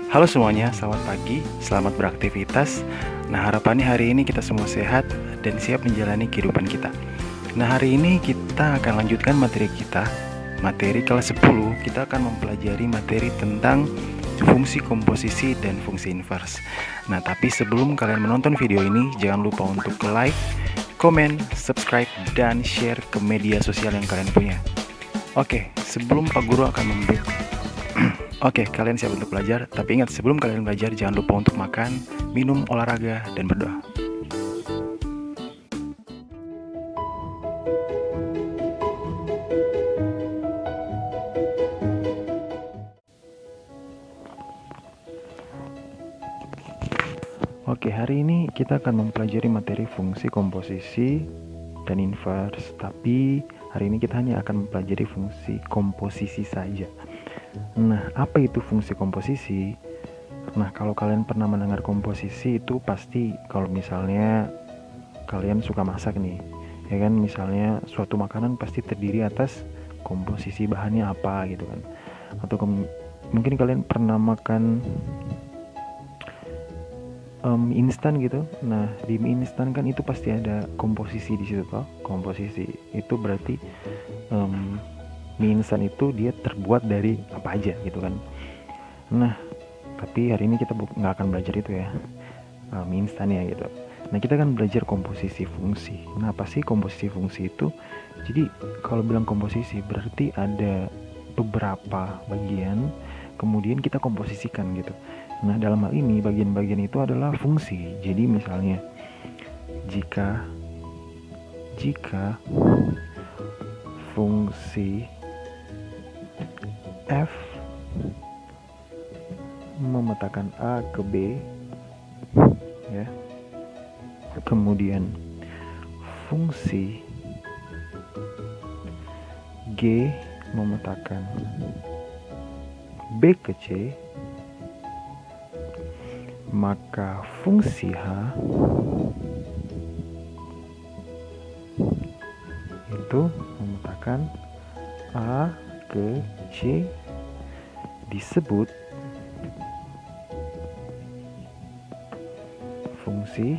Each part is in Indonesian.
Halo semuanya, selamat pagi, selamat beraktivitas. Nah, harapannya hari ini kita semua sehat dan siap menjalani kehidupan kita. Nah, hari ini kita akan lanjutkan materi kita. Materi kelas 10, kita akan mempelajari materi tentang fungsi komposisi dan fungsi invers. Nah, tapi sebelum kalian menonton video ini, jangan lupa untuk like, komen, subscribe, dan share ke media sosial yang kalian punya. Oke, sebelum Pak Guru akan Oke, kalian siap untuk belajar, tapi ingat sebelum kalian belajar jangan lupa untuk makan, minum, olahraga, dan berdoa. Oke, hari ini kita akan mempelajari materi fungsi komposisi dan invers, tapi hari ini kita hanya akan mempelajari fungsi komposisi saja. Nah, apa itu fungsi komposisi? Nah, kalau kalian pernah mendengar komposisi itu pasti kalau misalnya kalian suka masak nih, ya kan, misalnya suatu makanan pasti terdiri atas komposisi bahannya apa gitu kan. Atau mungkin kalian pernah makan instan gitu. Nah, di mie instan kan itu pasti ada komposisi di situ toh. Komposisi itu berarti mie instan itu dia terbuat dari apa aja gitu kan. Nah, tapi hari ini kita nggak akan belajar itu ya, mie instan ya gitu. Nah, kita akan belajar komposisi fungsi. Nah, apa sih komposisi fungsi itu? Jadi kalau bilang komposisi berarti ada beberapa bagian kemudian kita komposisikan gitu. Nah, dalam hal ini bagian-bagian itu adalah fungsi. Jadi misalnya jika fungsi f memetakan a ke b ya, kemudian fungsi g memetakan b ke c, maka fungsi h itu memetakan a ke c disebut fungsi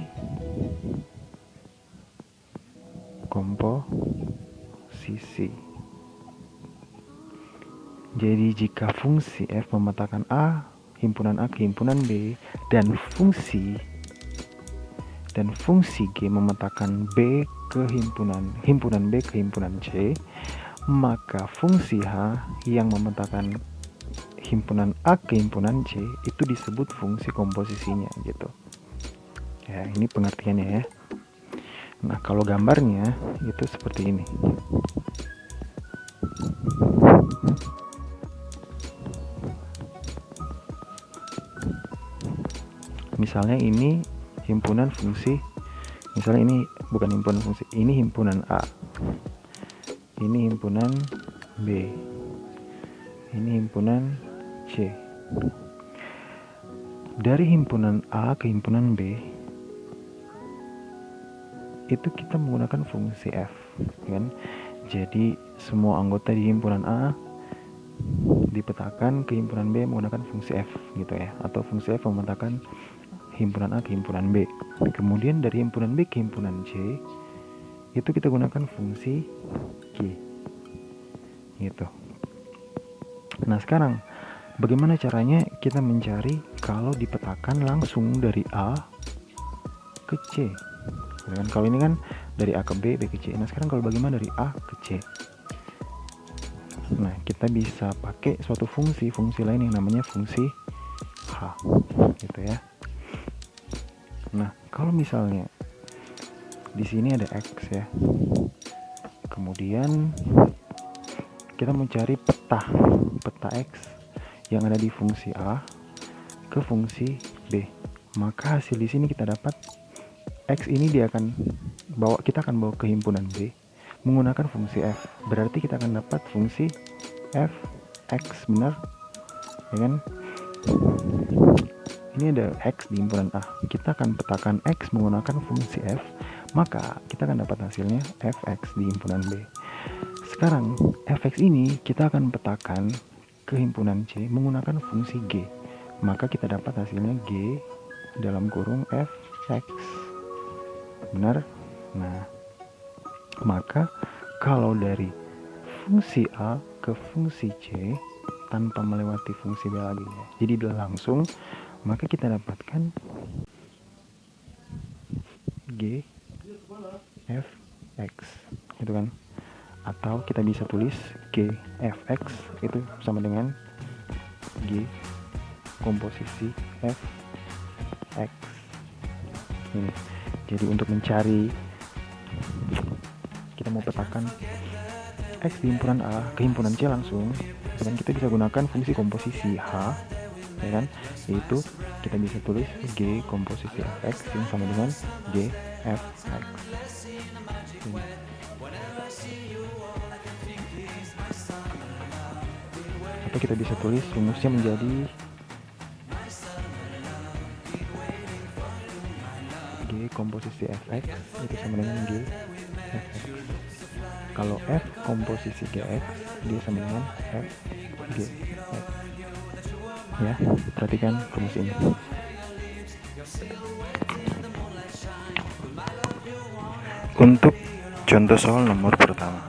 komposisi. Jadi jika fungsi f memetakan a himpunan a ke himpunan b dan fungsi g memetakan b ke himpunan b ke himpunan c, maka fungsi h yang memetakan himpunan a ke himpunan c itu disebut fungsi komposisinya gitu. Ya, ini pengertiannya ya. Nah, kalau gambarnya itu seperti ini. Misalnya ini himpunan fungsi, misalnya ini bukan himpunan fungsi, ini himpunan A, ini himpunan B, ini himpunan C. Dari himpunan A ke himpunan B itu kita menggunakan fungsi F kan. Jadi semua anggota di himpunan A dipetakan ke himpunan B menggunakan fungsi F gitu ya, atau fungsi F memetakan himpunan A ke himpunan B. Kemudian dari himpunan B ke himpunan C itu kita gunakan fungsi G gitu. Nah, sekarang bagaimana caranya kita mencari kalau dipetakan langsung dari A ke C? Dan kalau ini kan dari A ke B, B ke C. Nah, sekarang kalau bagaimana dari A ke C? Nah, kita bisa pakai suatu fungsi lain yang namanya fungsi H gitu ya. Nah, kalau misalnya di sini ada X ya, kemudian kita mencari peta X yang ada di fungsi A ke fungsi B, maka hasil di sini kita dapat X ini kita akan bawa ke himpunan B menggunakan fungsi F. Berarti kita akan dapat fungsi F X, benar ya kan? Ini ada X di himpunan A, kita akan petakan X menggunakan fungsi F, maka kita akan dapat hasilnya Fx di himpunan B. Sekarang Fx ini kita akan petakan ke himpunan C menggunakan fungsi G, maka kita dapat hasilnya G dalam kurung Fx. Benar? Nah, maka kalau dari fungsi A ke fungsi C tanpa melewati fungsi B lagi ya, jadi udah langsung, maka kita dapatkan G Fx, gitu kan? Atau kita bisa tulis G Fx itu sama dengan G komposisi Fx ini. Jadi untuk mencari, kita mau petakan X di himpunan A ke himpunan C langsung, dan kita bisa gunakan fungsi komposisi H, ya kan? Yaitu kita bisa tulis G komposisi Fx yang sama dengan G Fx. Atau kita bisa tulis rumusnya menjadi G komposisi Fx itu sama dengan G Fx. Kalau F komposisi Gx dia sama dengan F Gx. Ya, perhatikan rumus ini. Untuk contoh soal nomor pertama,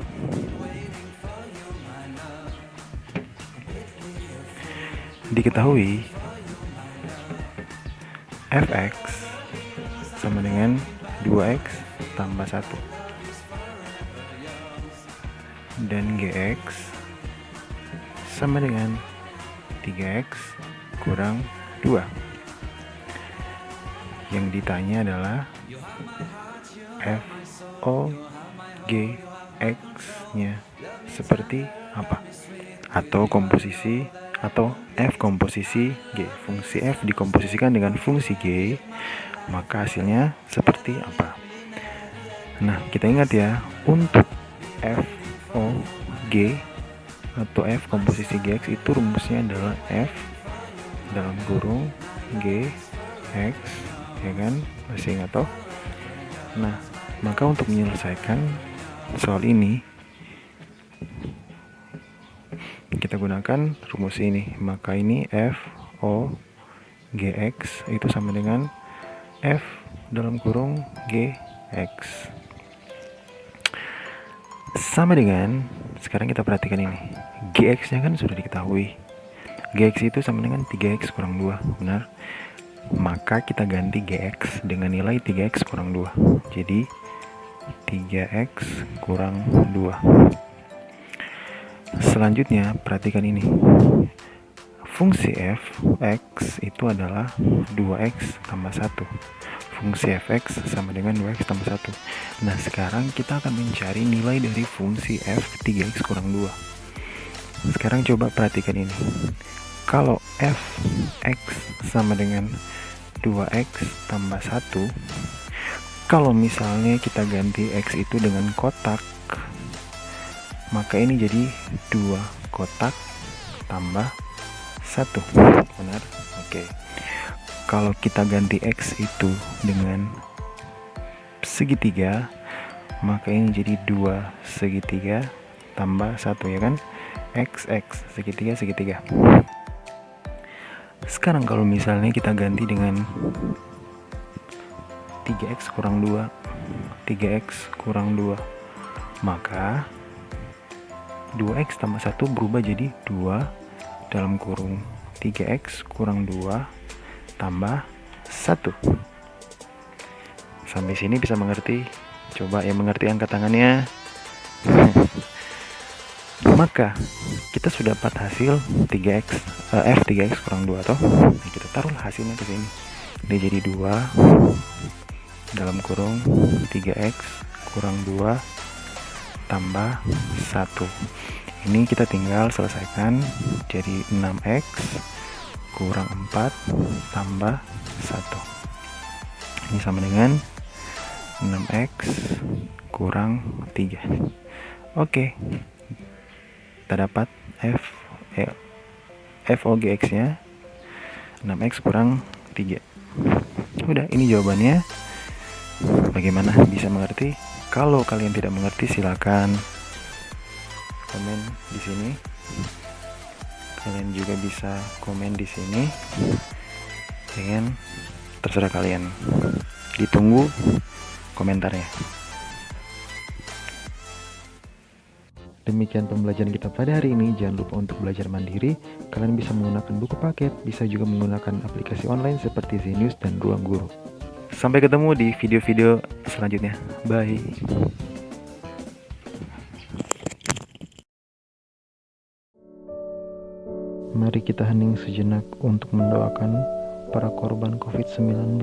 diketahui Fx sama dengan 2x tambah 1 dan Gx sama dengan 3x kurang 2. Yang ditanya adalah Fogx nya seperti apa, atau komposisi atau F komposisi G. Fungsi F dikomposisikan dengan fungsi G, maka hasilnya seperti apa? Nah, kita ingat ya, untuk Fog atau F komposisi Gx itu rumusnya adalah F dalam kurung Gx, ya kan? Masih ingat toh? Nah, maka untuk menyelesaikan soal ini kita gunakan rumus ini. Maka ini Fogx itu sama dengan F dalam kurung Gx sama dengan, sekarang kita perhatikan ini, Gx nya kan sudah diketahui, Gx itu sama dengan 3x kurang 2, benar? Maka kita ganti Gx dengan nilai 3x kurang 2, jadi 3x kurang 2. Selanjutnya perhatikan ini, fungsi Fx itu adalah 2x tambah 1. Fungsi Fx sama dengan 2x tambah 1. Nah, sekarang kita akan mencari nilai dari fungsi f 3x kurang 2. Sekarang coba perhatikan ini. Kalau Fx sama dengan 2x tambah 1, kalau misalnya kita ganti x itu dengan kotak, maka ini jadi 2 kotak tambah 1. Benar? Oke. Kalau kita ganti X itu dengan segitiga, maka ini jadi 2 segitiga tambah 1, ya kan? X segitiga segitiga. Sekarang kalau misalnya kita ganti dengan 3x kurang 2, 3x kurang 2, maka 2x tambah 1 berubah jadi 2 dalam kurung 3x kurang 2 tambah 1. Sampai sini bisa mengerti? Coba yang mengerti angkat tangannya. Maka kita sudah dapat hasil 3x F 3x kurang 2 toh. Nah, kita taruhlah hasilnya ke sini. Dia jadi 2 dalam kurung 3x kurang 2 tambah 1. Ini kita tinggal selesaikan, jadi 6x kurang 4 tambah 1. Ini sama dengan 6x kurang 3. Oke. Kita dapat Fogx nya 6x kurang 3. Udah, ini jawabannya. Bagaimana, bisa mengerti? Kalau kalian tidak mengerti silakan komen di sini. Kalian juga bisa komen di sini dengan terserah kalian. Ditunggu komentarnya. Demikian pembelajaran kita pada hari ini. Jangan lupa untuk belajar mandiri. Kalian bisa menggunakan buku paket, bisa juga menggunakan aplikasi online seperti Zenius dan Ruang Guru. Sampai ketemu di video-video selanjutnya. Bye. Mari kita hening sejenak untuk mendoakan para korban COVID-19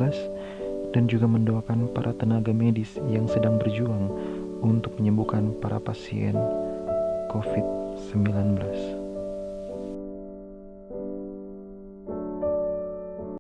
dan juga mendoakan para tenaga medis yang sedang berjuang untuk menyembuhkan para pasien COVID-19.